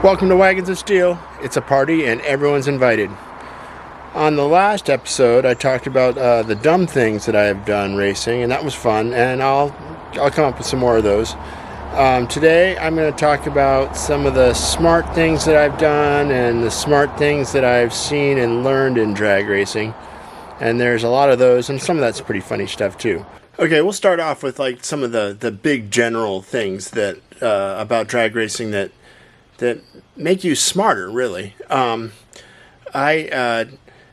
Welcome to Wagons of Steel. It's a party and everyone's invited. On the last episode, I talked about the dumb things that I have done racing, and that was fun, and I'll come up with some more of those. Today, I'm going to talk about some of the smart things that I've done and the smart things that I've seen and learned in drag racing. And there's a lot of those, and some of that's pretty funny stuff too. Okay, we'll start off with like some of the big general things that about drag racing that make you smarter, really. I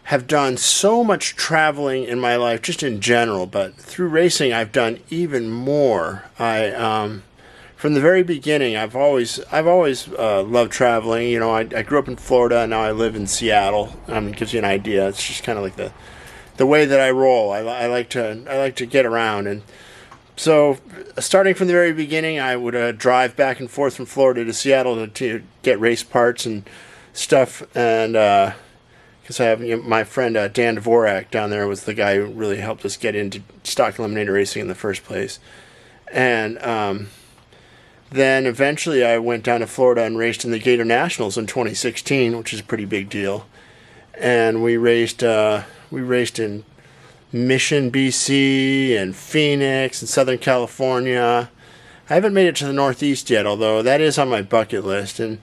have done so much traveling in my life, just in general, but through racing, I've done even more. From the very beginning, I've always loved traveling. You know, I grew up in Florida, and now I live in Seattle. It gives you an idea. It's just kind of like the way that I roll. I like to get around, and so, starting from the very beginning, I would drive back and forth from Florida to Seattle to get race parts and stuff. And because I have my friend Dan Dvorak down there was the guy who really helped us get into stock eliminator racing in the first place. And then eventually I went down to Florida and raced in the Gator Nationals in 2016, which is a pretty big deal. And we raced in Mission, BC, and Phoenix, and Southern California. I haven't made it to the Northeast yet, although that is on my bucket list. And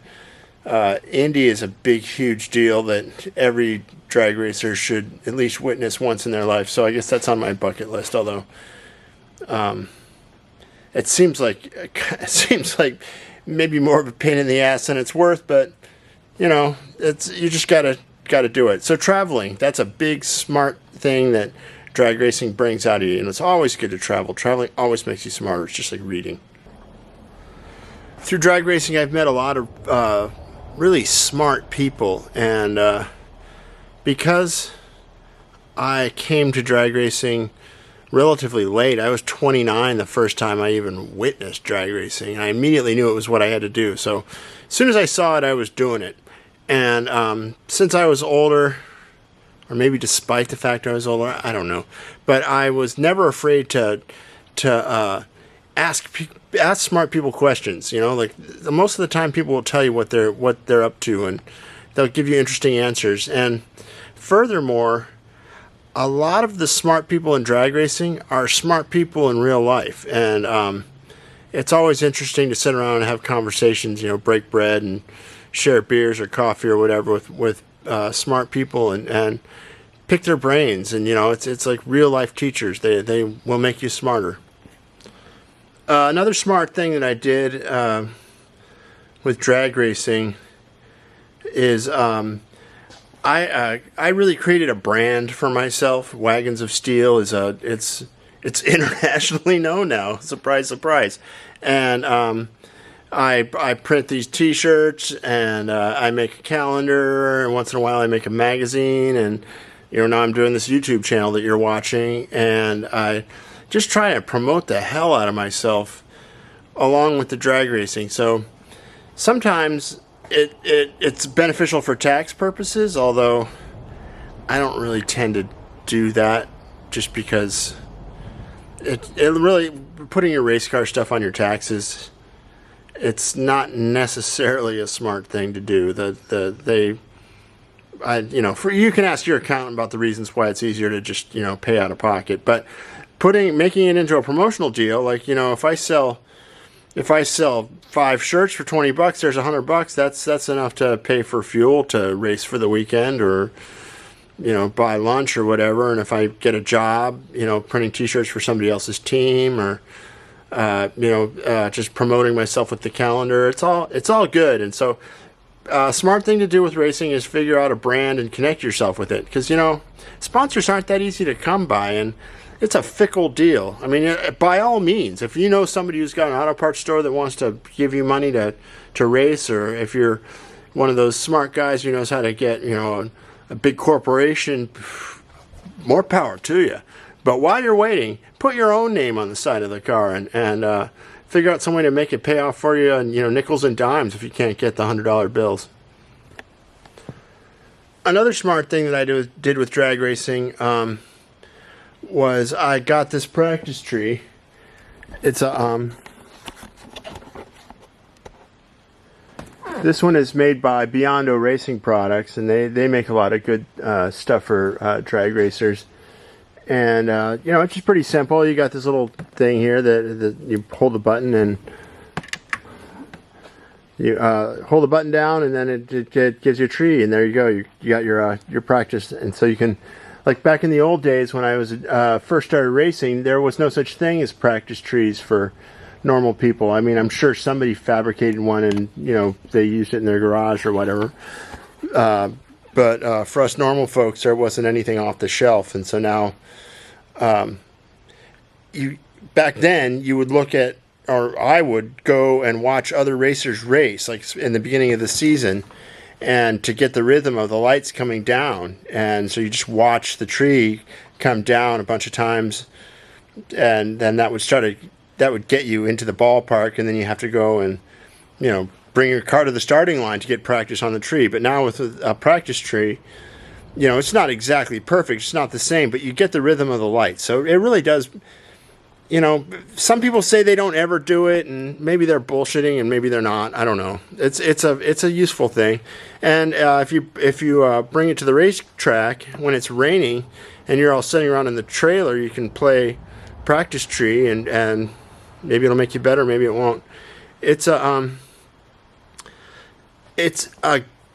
Indy is a big, huge deal that every drag racer should at least witness once in their life. So I guess that's on my bucket list. Although it seems like maybe more of a pain in the ass than it's worth. But you know, you just gotta do it. So traveling, that's a big, smart thing that drag racing brings out of you, and it's always good to travel. Traveling always makes you smarter. It's just like reading. Through drag racing, I've met a lot of really smart people, and because I came to drag racing relatively late, I was 29 the first time I even witnessed drag racing, and I immediately knew it was what I had to do. So as soon as I saw it, I was doing it. And since I was older, or maybe despite the fact I was older, I don't know. But I was never afraid to ask smart people questions. You know, like most of the time, people will tell you what they're up to, and they'll give you interesting answers. And furthermore, a lot of the smart people in drag racing are smart people in real life, and it's always interesting to sit around and have conversations. You know, break bread and share beers or coffee or whatever with smart people and pick their brains. And you know, it's like real life teachers. They will make you smarter. Another smart thing that I did with drag racing is I really created a brand for myself. Wagons of Steel is it's internationally known now. Surprise, surprise. And I print these T-shirts, and I make a calendar, and once in a while I make a magazine, and you know, now I'm doing this YouTube channel that you're watching, and I just try to promote the hell out of myself along with the drag racing. So sometimes it's beneficial for tax purposes, although I don't really tend to do that just because it really, putting your race car stuff on your taxes, it's not necessarily a smart thing to do. You can ask your accountant about the reasons why it's easier to just, you know, pay out of pocket. But making it into a promotional deal, like, you know, if I sell 5 shirts for $20, there's $100. That's enough to pay for fuel to race for the weekend, or you know, buy lunch or whatever. And if I get a job, you know, printing T-shirts for somebody else's team, or just promoting myself with the calendar, it's all good. And so smart thing to do with racing is figure out a brand and connect yourself with it, because you know, sponsors aren't that easy to come by, and it's a fickle deal. I mean, by all means, if you know somebody who's got an auto parts store that wants to give you money to race, or if you're one of those smart guys who knows how to get, you know, a big corporation, more power to you. But while you're waiting, put your own name on the side of the car, and figure out some way to make it pay off for you, and you know, nickels and dimes if you can't get the $100 bills. Another smart thing that I did with drag racing was I got this practice tree. It's a This one is made by Biondo Racing Products, and they make a lot of good stuff for drag racers. And you know, it's just pretty simple. You got this little thing here that you hold the button, and you hold the button down, and then it gives you a tree, and there you go. You got your practice. And so you can, like back in the old days when I was first started racing, there was no such thing as practice trees for normal people. I mean, I'm sure somebody fabricated one, and you know, they used it in their garage or whatever. But for us normal folks, there wasn't anything off the shelf, and so now, back then you would look at, or I would go and watch other racers race, like in the beginning of the season, and to get the rhythm of the lights coming down, and so you just watch the tree come down a bunch of times, and then that would get you into the ballpark, and then you have to go and, you know, bring your car to the starting line to get practice on the tree. But now with a practice tree, you know, it's not exactly perfect, it's not the same, but you get the rhythm of the light. So it really does, you know, some people say they don't ever do it, and maybe they're bullshitting, and maybe they're not. I don't know. It's a useful thing, and if you bring it to the racetrack when it's raining, and you're all sitting around in the trailer, you can play practice tree, and maybe it'll make you better, maybe it won't. It's a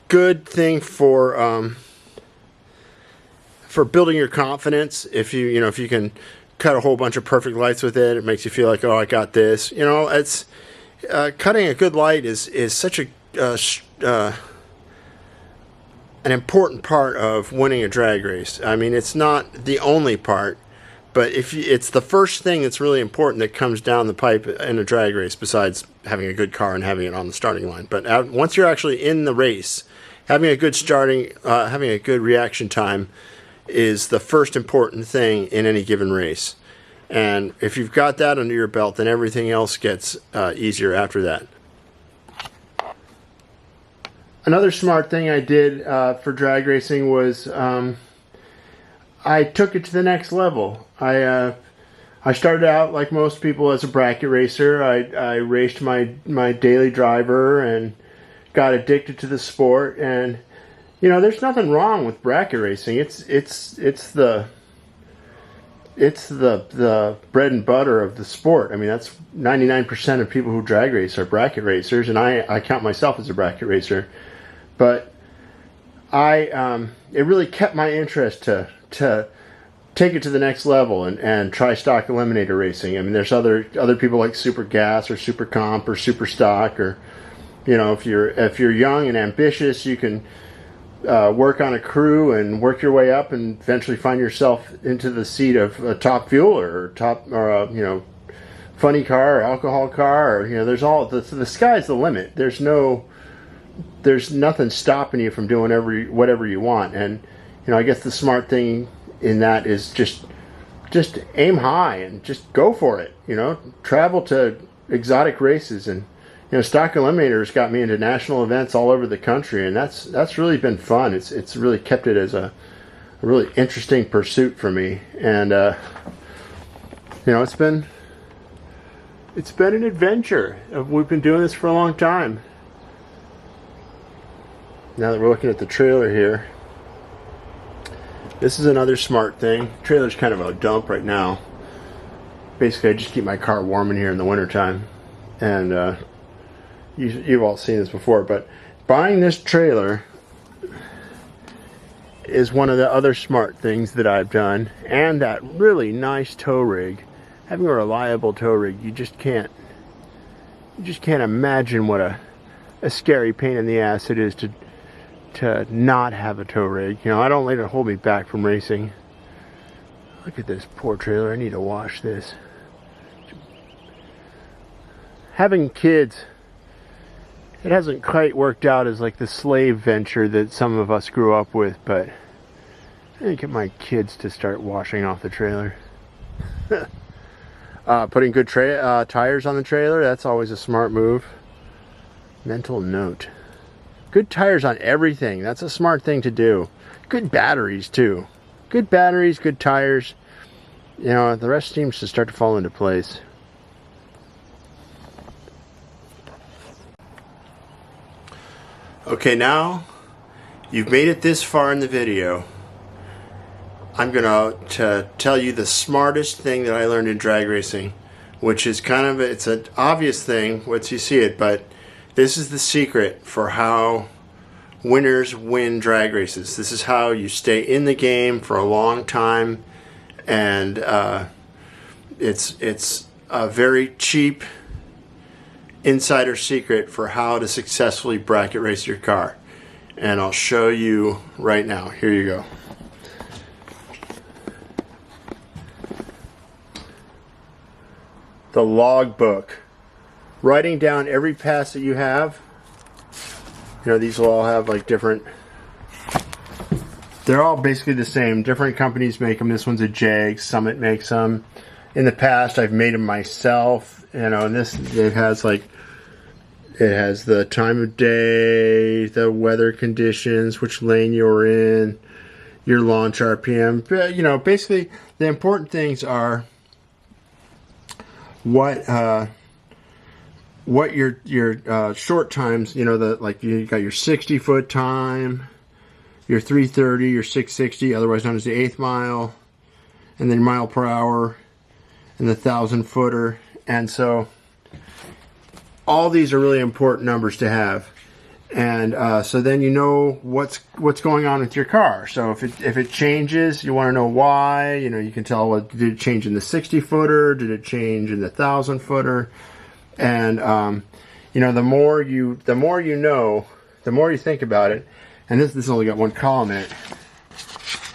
good thing for building your confidence. If you can cut a whole bunch of perfect lights with it, it makes you feel like, oh, I got this. You know, it's cutting a good light is such an important part of winning a drag race. I mean, it's not the only part, but it's the first thing that's really important that comes down the pipe in a drag race, besides having a good car and having it on the starting line. But once you're actually in the race, having a good reaction time is the first important thing in any given race. And if you've got that under your belt, then everything else gets easier after that. Another smart thing I did for drag racing was I took it to the next level. I started out like most people as a bracket racer. I raced my daily driver and got addicted to the sport. And you know, there's nothing wrong with bracket racing. It's the bread and butter of the sport. I mean, that's 99% of people who drag race are bracket racers, and I count myself as a bracket racer. But it really kept my interest to take it to the next level and try stock eliminator racing. I mean, there's other people like Super Gas or Super Comp or Super Stock, or you know, if you're young and ambitious, you can work on a crew and work your way up and eventually find yourself into the seat of a top fueler or a you know, funny car or alcohol car, or you know, there's all the sky's the limit. There's nothing stopping you from doing whatever you want. And you know, I guess the smart thing in that is just aim high and just go for it. You know, travel to exotic races, and you know, stock eliminators got me into national events all over the country, and that's really been fun. It's really kept it as a really interesting pursuit for me, and you know, it's been an adventure. We've been doing this for a long time. Now that we're looking at the trailer here, this is another smart thing. The trailer's kind of a dump right now. Basically, I just keep my car warm in here in the wintertime, and you've all seen this before, but buying this trailer is one of the other smart things that I've done. And that really nice tow rig, having a reliable tow rig, you just can't imagine what a scary pain in the ass it is to not have a tow rig. You know, I don't let it hold me back from racing. Look at this poor trailer. I need to wash this. Having kids, it hasn't quite worked out as like the slave venture that some of us grew up with, but I didn't get my kids to start washing off the trailer. Putting good tires on the trailer, that's always a smart move. Mental note. Good tires on everything, that's a smart thing to do. Good batteries too. Good batteries, good tires. You know, the rest seems to start to fall into place. Okay, now you've made it this far in the video. I'm going to tell you the smartest thing that I learned in drag racing, which is kind of, it's an obvious thing once you see it, but this is the secret for how winners win drag races. This is how you stay in the game for a long time, and it's a very cheap insider secret for how to successfully bracket race your car. And I'll show you right now. Here you go. The logbook. Writing down every pass that you have. You know, these will all have like different, they're all basically the same. Different companies make them. This one's a Jag, Summit makes them. In the past, I've made them myself. You know, and this, it has like, it has the time of day, the weather conditions, which lane you're in, your launch RPM. But, you know, basically the important things are what your short times, you know, like you got your 60-foot time, your 330, your 660, otherwise known as the 8th mile, and then mile per hour, and the 1,000-footer. And so all these are really important numbers to have. And so then you know what's going on with your car. So if it changes, you want to know why. You know, you can tell, what did it change in the 60-footer? Did it change in the 1,000-footer? And you know, the more you know, the more you think about it. And this only got one column in it.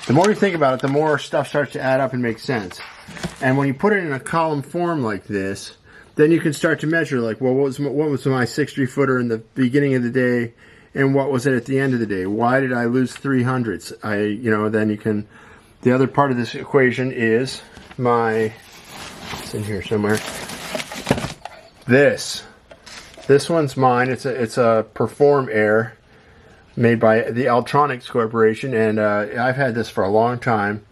The more you think about it, the more stuff starts to add up and make sense. And when you put it in a column form like this, then you can start to measure, like, well, what was my 60-footer in the beginning of the day, and what was it at the end of the day? Why did I lose 300s? You know, then you can. The other part of this equation is it's in here somewhere. This one's mine. It's a Perform Air made by the Altronics Corporation, and I've had this for a long time.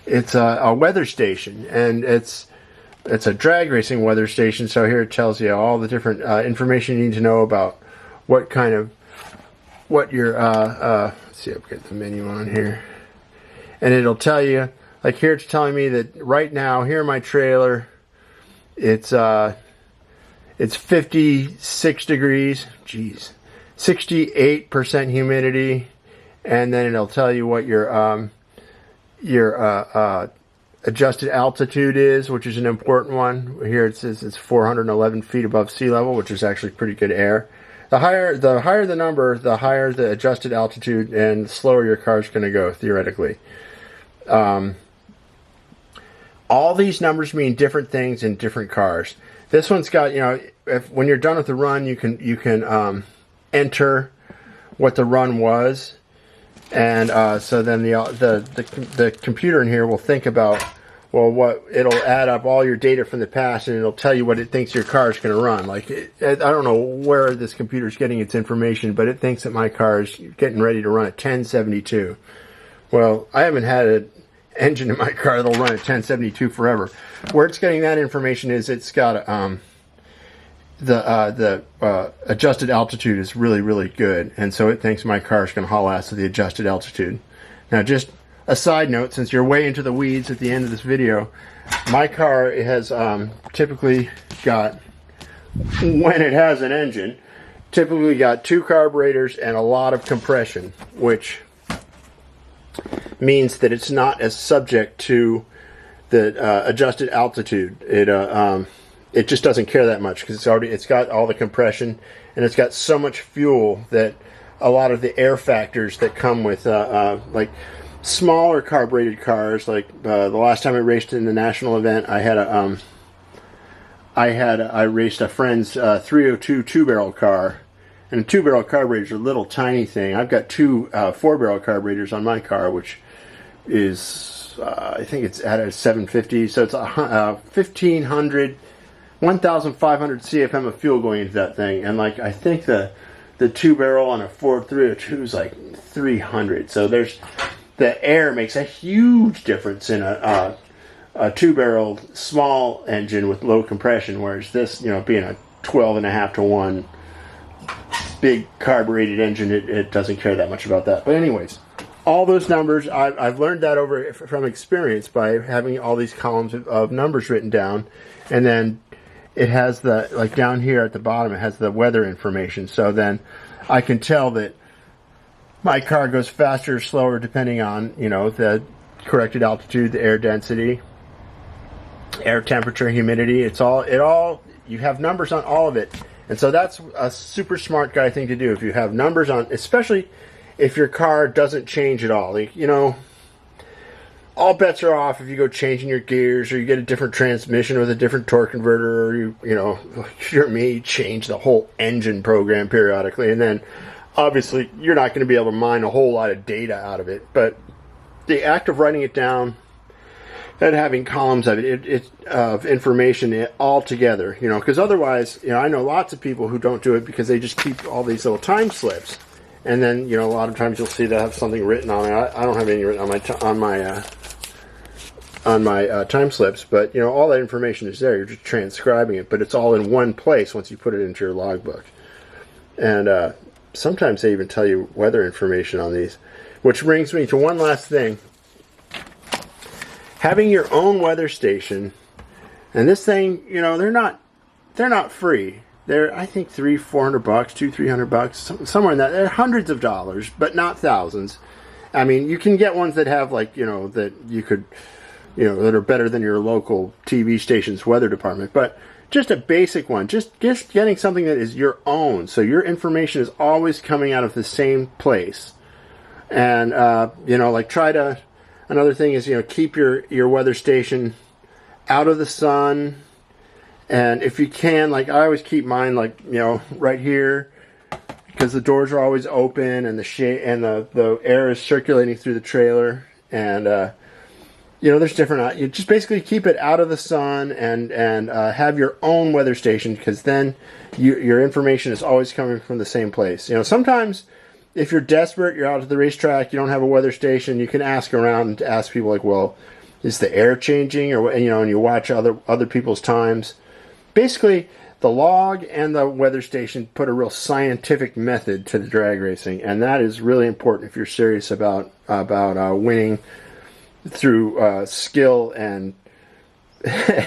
It's a weather station, and it's a drag racing weather station. So here it tells you all the different information you need to know about what your let's see, I'll get the menu on here, and it'll tell you, like here it's telling me that right now here in my trailer it's 56 degrees, 68% humidity, and then it'll tell you what your adjusted altitude is, which is an important one. Here it says it's 411 feet above sea level, which is actually pretty good air. The higher the number, the higher the adjusted altitude, and the slower your car's going to go, theoretically. All these numbers mean different things in different cars. This one's got, you know, when you're done with the run, you can enter what the run was. And so then the computer in here will think about, well, it'll add up all your data from the past, and it'll tell you what it thinks your car is going to run. Like, I don't know where this computer's getting its information, but it thinks that my car is getting ready to run at 1072. Well, I haven't had an engine in my car that'll run at 1072 forever. Where it's getting that information is it's got the adjusted altitude is really, really good, and so it thinks my car is going to haul ass at the adjusted altitude. Now, just a side note, since you're way into the weeds at the end of this video, my car has typically got, when it has an engine, typically got 2 carburetors and a lot of compression, which means that it's not as subject to the adjusted altitude. It just doesn't care that much because it's got all the compression, and it's got so much fuel that a lot of the air factors that come with like smaller carbureted cars, like the last time I raced in the national event, I raced a friend's 302 2-barrel car, and 2-barrel carburetors are a little tiny thing. I've got 2 4-barrel carburetors on my car, which is I think it's at a 750, so it's 1,500 CFM of fuel going into that thing, and like I think the 2-barrel on a Ford 302 is like 300. So the air makes a huge difference in a 2-barrel small engine with low compression, whereas this, you know, being a 12.5 to 1 big carbureted engine, it doesn't care that much about that. But anyways, all those numbers, I've learned that over from experience by having all these columns of numbers written down. And then it has the, like down here at the bottom, it has the weather information. So then I can tell that my car goes faster or slower depending on, you know, the corrected altitude, the air density, air temperature, humidity. You have numbers on all of it. And so that's a super smart guy thing to do. If you have numbers on, especially if your car doesn't change at all. Like, you know, all bets are off if you go changing your gears, or you get a different transmission with a different torque converter, or you know, if you're me, you change the whole engine program periodically, and then obviously you're not going to be able to mine a whole lot of data out of it. But the act of writing it down and having columns of of information all together, you know, because otherwise, you know, I know lots of people who don't do it because they just keep all these little time slips, and then, you know, a lot of times you'll see they have something written on it. I don't have any written on my time slips, but you know, all that information is there. You're just transcribing it, but it's all in one place once you put it into your logbook. And sometimes they even tell you weather information on these, which brings me to one last thing. Having your own weather station, and this thing, you know, they're not free. They're, I think, $300-400, $200-300, somewhere in that. They're hundreds of dollars, but not thousands. I mean, you can get ones that have, like, you know, that you could, you know, that are better than your local TV station's weather department. But just a basic one, just getting something that is your own, so your information is always coming out of the same place. And you know, like, another thing is, you know, keep your weather station out of the sun. And if you can, like, I always keep mine, like, you know, right here, because the doors are always open and the air is circulating through the trailer. And you know, there's different. You just basically keep it out of the sun and have your own weather station, because then your information is always coming from the same place. You know, sometimes if you're desperate, you're out at the racetrack, you don't have a weather station, you can ask around and ask people, like, well, is the air changing, or, you know, and you watch other people's times. Basically, the log and the weather station put a real scientific method to the drag racing, and that is really important if you're serious about winning through skill and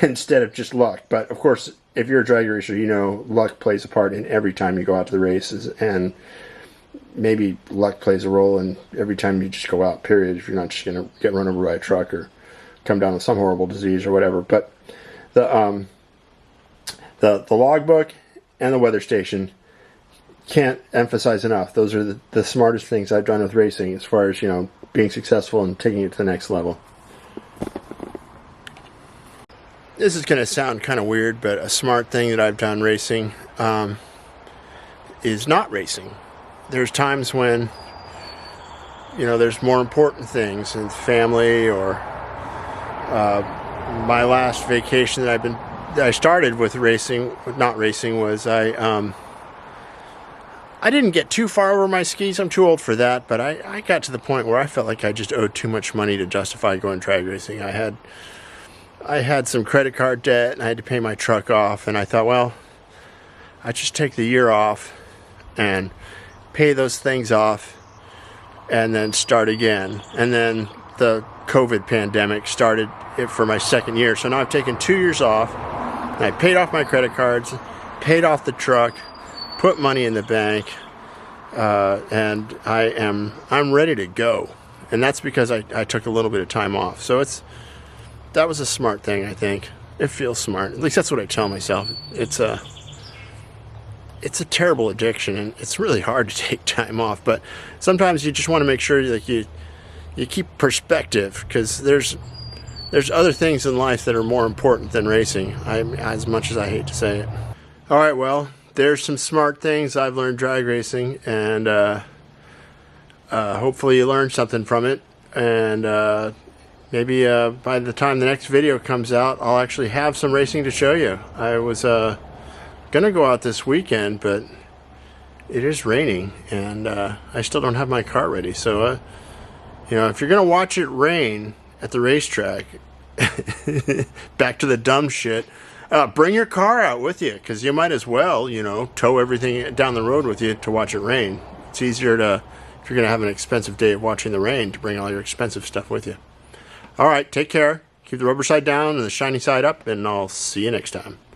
instead of just luck. But of course, if you're a drag racer, you know luck plays a part in every time you go out to the races, and maybe luck plays a role in every time you just go out, period, if you're not just going to get run over by a truck or come down with some horrible disease or whatever. But the logbook and the weather station, can't emphasize enough. Those are the smartest things I've done with racing as far as, you know, being successful and taking it to the next level. This is going to sound kind of weird, but a smart thing that I've done racing is not racing. There's times when, you know, there's more important things in family, or my last vacation that I started with racing, not racing, was I didn't get too far over my skis. I'm too old for that, but I got to the point where I felt like I just owed too much money to justify going drag racing. I had some credit card debt, and I had to pay my truck off, and I thought, well, I just take the year off and pay those things off and then start again. And then the COVID pandemic started it for my second year. So now I've taken 2 years off, and I paid off my credit cards, paid off the truck, put money in the bank, and I'm ready to go. And that's because I took a little bit of time off. So that was a smart thing, I think. It feels smart. At least that's what I tell myself. It's a terrible addiction, and it's really hard to take time off. But sometimes you just want to make sure that you keep perspective, because there's other things in life that are more important than racing, as much as I hate to say it. All right, well, there's some smart things I've learned drag racing, and hopefully you learned something from it. And maybe by the time the next video comes out, I'll actually have some racing to show you. I was gonna go out this weekend, but it is raining, and I still don't have my car ready. So you know, if you're gonna watch it rain at the racetrack, back to the dumb shit, Bring your car out with you, because you might as well, you know, tow everything down the road with you to watch it rain. It's easier to, if you're going to have an expensive day of watching the rain, to bring all your expensive stuff with you. All right, take care. Keep the rubber side down and the shiny side up, and I'll see you next time.